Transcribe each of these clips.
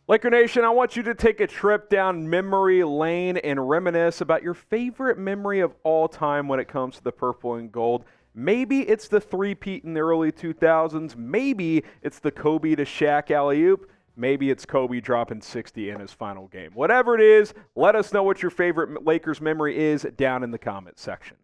Laker Nation, I want you to take a trip down memory lane and reminisce about your favorite memory of all time when it comes to the purple and gold. Maybe it's the three-peat in the early 2000s. Maybe it's the Kobe to Shaq alley-oop. Maybe it's Kobe dropping 60 in his final game. Whatever it is, let us know what your favorite Lakers memory is down in the comment section.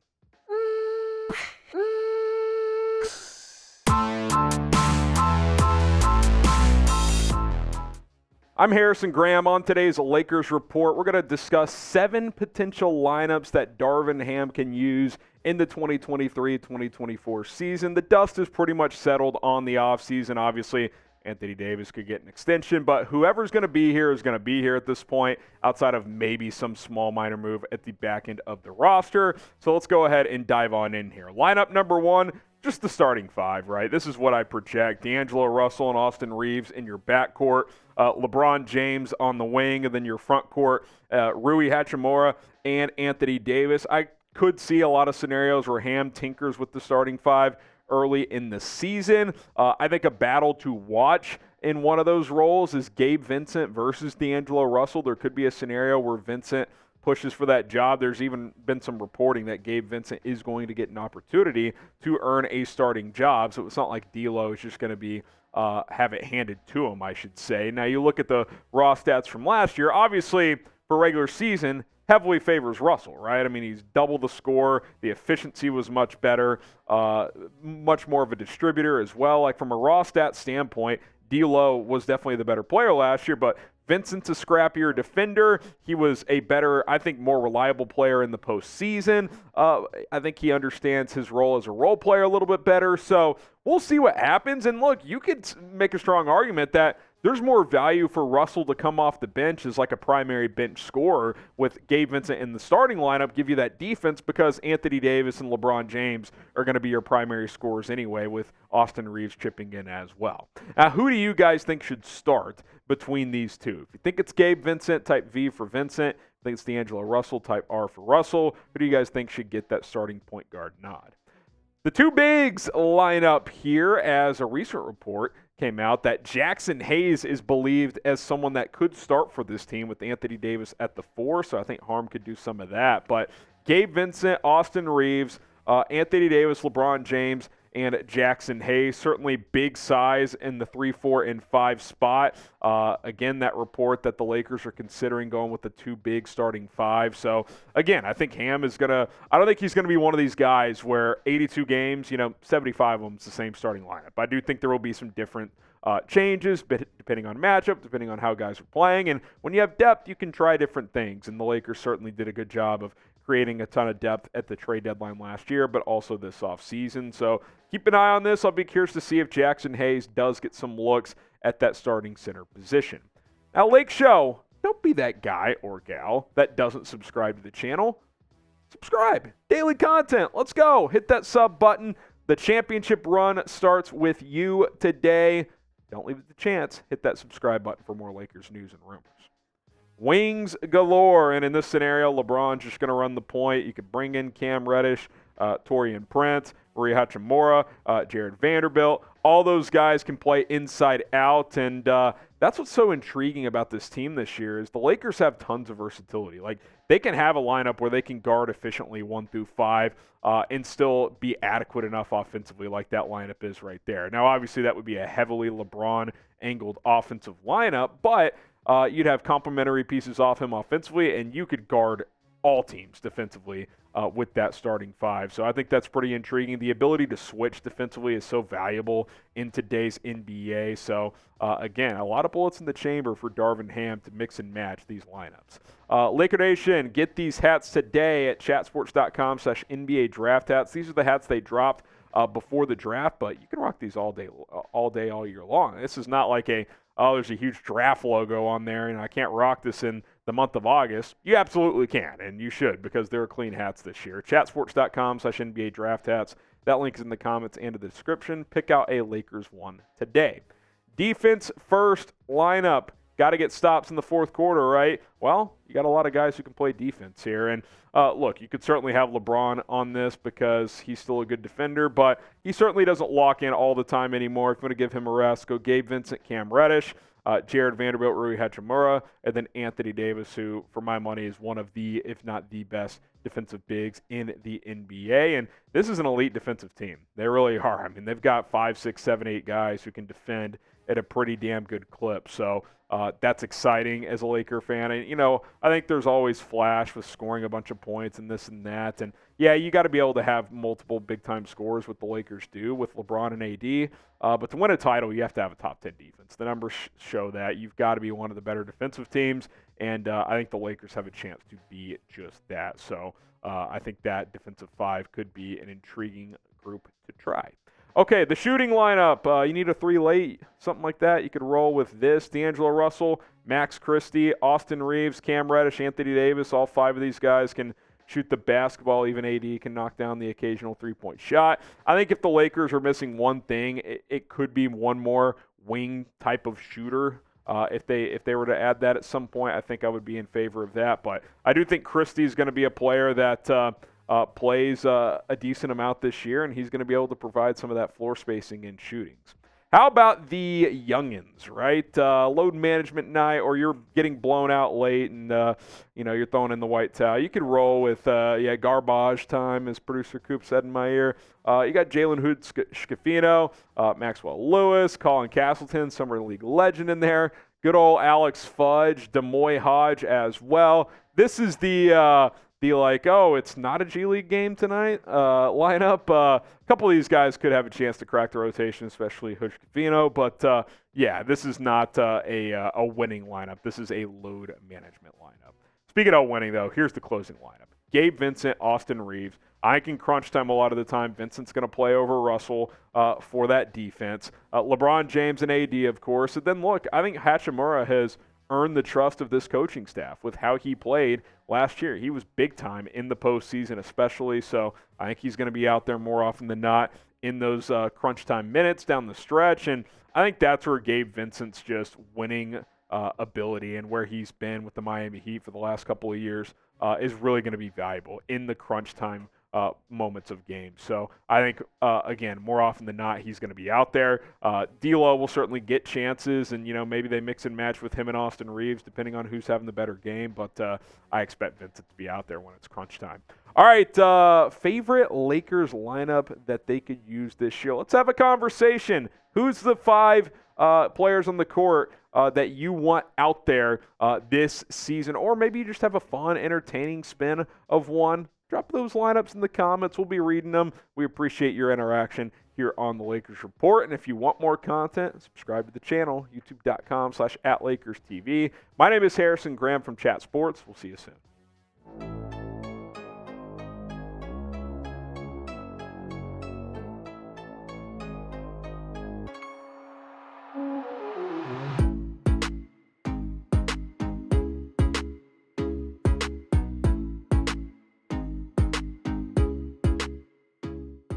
I'm Harrison Graham. On today's Lakers Report, we're going to discuss 7 potential lineups that Darvin Ham can use in the 2023-2024 season. The dust is pretty much settled on the offseason. Obviously, Anthony Davis could get an extension, but whoever's going to be here is going to be here at this point, outside of maybe some small minor move at the back end of the roster. So let's go ahead and dive on in here. Lineup number 1, just the starting 5, right? This is what I project. D'Angelo Russell and Austin Reaves in your backcourt. LeBron James on the wing, and then your front court, Rui Hachimura and Anthony Davis. I could see a lot of scenarios where Ham tinkers with the starting 5 early in the season. I think a battle to watch in one of those roles is Gabe Vincent versus D'Angelo Russell. There could be a scenario where Vincent pushes for that job. There's even been some reporting that Gabe Vincent is going to get an opportunity to earn a starting job. So it's not like D'Lo is just going to be have it handed to him, I should say. Now you look at the raw stats from last year. Obviously, for regular season, heavily favors Russell, right? I mean, he's double the score. The efficiency was much better, much more of a distributor as well. Like from a raw stat standpoint, D'Lo was definitely the better player last year, but Vincent's a scrappier defender. He was a better, I think, more reliable player in the postseason. I think he understands his role as a role player a little bit better. So we'll see what happens. And look, you could make a strong argument that there's more value for Russell to come off the bench as like a primary bench scorer with Gabe Vincent in the starting lineup, give you that defense because Anthony Davis and LeBron James are going to be your primary scorers anyway, with Austin Reaves chipping in as well. Now, who do you guys think should start between these two? If you think it's Gabe Vincent, type V for Vincent. I think it's D'Angelo Russell, type R for Russell. Who do you guys think should get that starting point guard nod? The two bigs line up here as a recent report came out that Jaxson Hayes is believed as someone that could start for this team with Anthony Davis at the 4, so I think Harm could do some of that. But Gabe Vincent, Austin Reaves, Anthony Davis, LeBron James, and Jaxson Hayes, certainly big size in the 3, 4, and 5 spot. Again, that report that the Lakers are considering going with the 2 big starting 5. So, again, I think Ham is going to – I don't think he's going to be one of these guys where 82 games, 75 of them is the same starting lineup. I do think there will be some different changes depending on matchup, depending on how guys are playing. And when you have depth, you can try different things. And the Lakers certainly did a good job of creating a ton of depth at the trade deadline last year, but also this offseason. So keep an eye on this. I'll be curious to see if Jaxson Hayes does get some looks at that starting center position. Now, Lake Show, don't be that guy or gal that doesn't subscribe to the channel. Subscribe. Daily content. Let's go. Hit that sub button. The championship run starts with you today. Don't leave it to chance. Hit that subscribe button for more Lakers news and rumors. Wings galore, and in this scenario, LeBron's just going to run the point. You could bring in Cam Reddish, Taurean Prince, Rui Hachimura, Jared Vanderbilt. All those guys can play inside out, and that's what's so intriguing about this team this year is the Lakers have tons of versatility. Like, they can have a lineup where they can guard efficiently 1 through 5 and still be adequate enough offensively like that lineup is right there. Now, obviously, that would be a heavily LeBron-angled offensive lineup, but you'd have complementary pieces off him offensively, and you could guard all teams defensively with that starting 5. So I think that's pretty intriguing. The ability to switch defensively is so valuable in today's NBA. So, again, a lot of bullets in the chamber for Darvin Ham to mix and match these lineups. Laker Nation, get these hats today at chatsports.com /NBA draft hats. These are the hats they dropped before the draft, but you can rock these all day, all year long. This is not like there's a huge draft logo on there, and I can't rock this in the month of August. You absolutely can, and you should, because they're clean hats this year. Chatsports.com /NBA draft hats. That link is in the comments and in the description. Pick out a Lakers one today. Defense first lineup. Got to get stops in the fourth quarter, right? Well, you got a lot of guys who can play defense here. And look, you could certainly have LeBron on this because he's still a good defender, but he certainly doesn't lock in all the time anymore. If you want to give him a rest, go Gabe Vincent, Cam Reddish. Jared Vanderbilt, Rui Hachimura, and then Anthony Davis, who, for my money, is one of the, if not the best defensive bigs in the NBA. And this is an elite defensive team. They really are. I mean, they've got 5, 6, 7, 8 guys who can defend at a pretty damn good clip. So that's exciting as a Laker fan. And, you know, I think there's always flash with scoring a bunch of points and this and that. And, yeah, you got to be able to have multiple big-time scores, what the Lakers do with LeBron and AD. But to win a title, you have to have a top 10 defense. The numbers show that. You've got to be one of the better defensive teams. And I think the Lakers have a chance to be just that. So I think that defensive 5 could be an intriguing group to try. Okay, the shooting lineup. You need a 3 late, something like that. You could roll with this. D'Angelo Russell, Max Christie, Austin Reaves, Cam Reddish, Anthony Davis. All 5 of these guys can shoot the basketball. Even AD can knock down the occasional 3-point shot. I think if the Lakers are missing one thing, it could be one more wing type of shooter. If they were to add that at some point, I think I would be in favor of that. But I do think Christie's going to be a player that plays a decent amount this year, and he's going to be able to provide some of that floor spacing and shootings. How about the youngins, right? Load management night, or you're getting blown out late and, you're throwing in the white towel. You could roll with, garbage time, as producer Coop said in my ear. You got Jalen Hood-Schifino, Maxwell Lewis, Colin Castleton, Summer League legend in there. Good old Alex Fudge, Demoy Hodge as well. This is the it's not a G League game tonight lineup. A couple of these guys could have a chance to crack the rotation, especially Hood-Schifino. But, this is not a winning lineup. This is a load management lineup. Speaking of winning, though, here's the closing lineup. Gabe, Vincent, Austin Reaves. I think in crunch time a lot of the time, Vincent's going to play over Russell for that defense. LeBron James and AD, of course. And then, look, I think Hachimura has earned the trust of this coaching staff with how he played last year. He was big time in the postseason especially, so I think he's going to be out there more often than not in those crunch time minutes down the stretch, and I think that's where Gabe Vincent's just winning ability and where he's been with the Miami Heat for the last couple of years is really going to be valuable in the crunch time moments of games. So I think, again, more often than not, he's going to be out there. D'Lo will certainly get chances, and, maybe they mix and match with him and Austin Reaves, depending on who's having the better game. But I expect Vincent to be out there when it's crunch time. All right, favorite Lakers lineup that they could use this year. Let's have a conversation. Who's the 5 players on the court that you want out there this season? Or maybe you just have a fun, entertaining spin of one. Drop those lineups in the comments. We'll be reading them. We appreciate your interaction here on the Lakers Report. And if you want more content, subscribe to the channel, youtube.com/@LakersTV. My name is Harrison Graham from Chat Sports. We'll see you soon.